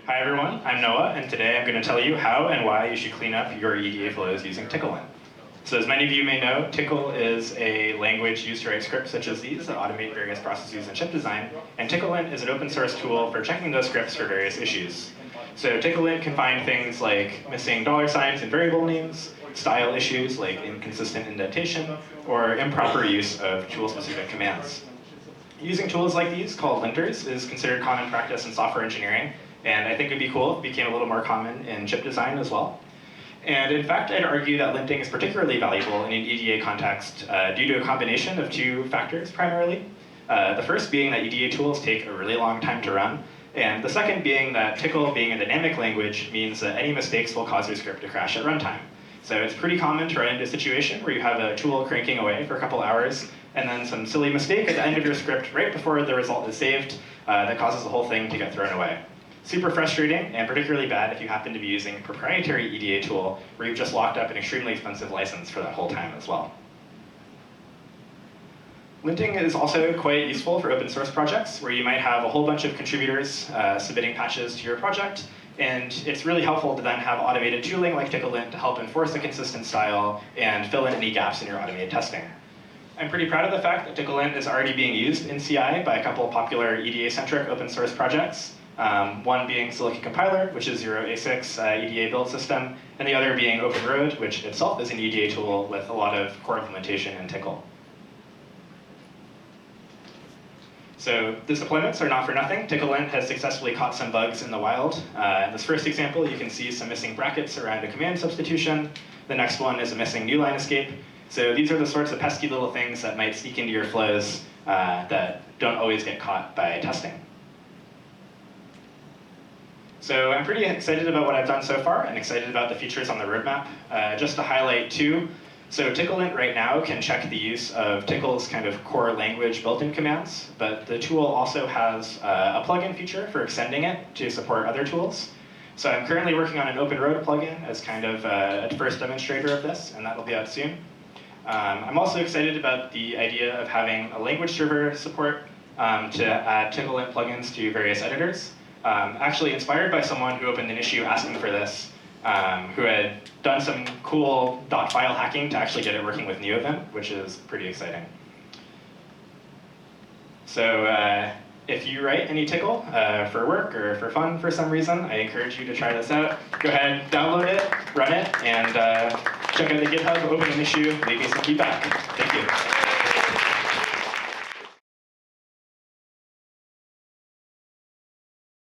Hi everyone, I'm Noah, and today I'm going to tell you how and why you should clean up your EDA flows using tclint. So as many of you may know, tcl is a language used to write scripts such as these that automate various processes in chip design, and tclint is an open source tool for checking those scripts for various issues. So tclint can find things like missing $signs in variable names, style issues like inconsistent indentation, or improper use of tool-specific commands. Using tools like these, called linters, is considered common practice in software engineering, and I think it'd be cool if it became a little more common in chip design as well. And in fact, I'd argue that linting is particularly valuable in an EDA context due to a combination of two factors primarily. The first being that EDA tools take a really long time to run, and the second being that tcl being a dynamic language means that any mistakes will cause your script to crash at runtime. So it's pretty common to run into a situation where you have a tool cranking away for a couple hours, and then some silly mistake at the end of your script right before the result is saved that causes the whole thing to get thrown away. Super frustrating, and particularly bad if you happen to be using a proprietary EDA tool where you've just locked up an extremely expensive license for that whole time as well. Linting is also quite useful for open source projects where you might have a whole bunch of contributors submitting patches to your project, and it's really helpful to then have automated tooling like tclint to help enforce a consistent style and fill in any gaps in your automated testing. I'm pretty proud of the fact that tclint is already being used in CI by a couple of popular EDA-centric open source projects. One being Silicon Compiler, which is your A6 EDA build system, and the other being OpenRoad, which itself is an EDA tool with a lot of core implementation in tcl. So these deployments are not for nothing. tclint has successfully caught some bugs in the wild. In this first example, you can see some missing brackets around a command substitution. The next one is a missing new line escape. So these are the sorts of pesky little things that might sneak into your flows that don't always get caught by testing. So I'm pretty excited about what I've done so far and excited about the features on the roadmap. Just to highlight two, so tclint right now can check the use of tcl's kind of core language built-in commands, but the tool also has a plugin feature for extending it to support other tools. So I'm currently working on an OpenRoad plugin as kind of a first demonstrator of this, and that will be out soon. I'm also excited about the idea of having a language server support to add tclint plugins to various editors. Actually inspired by someone who opened an issue asking for this, who had done some cool .file hacking to actually get it working with NeoVim, which is pretty exciting. So if you write any tcl for work or for fun for some reason, I encourage you to try this out. Go ahead, download it, run it, and check out the GitHub, open an issue, leave me some feedback. Thank you.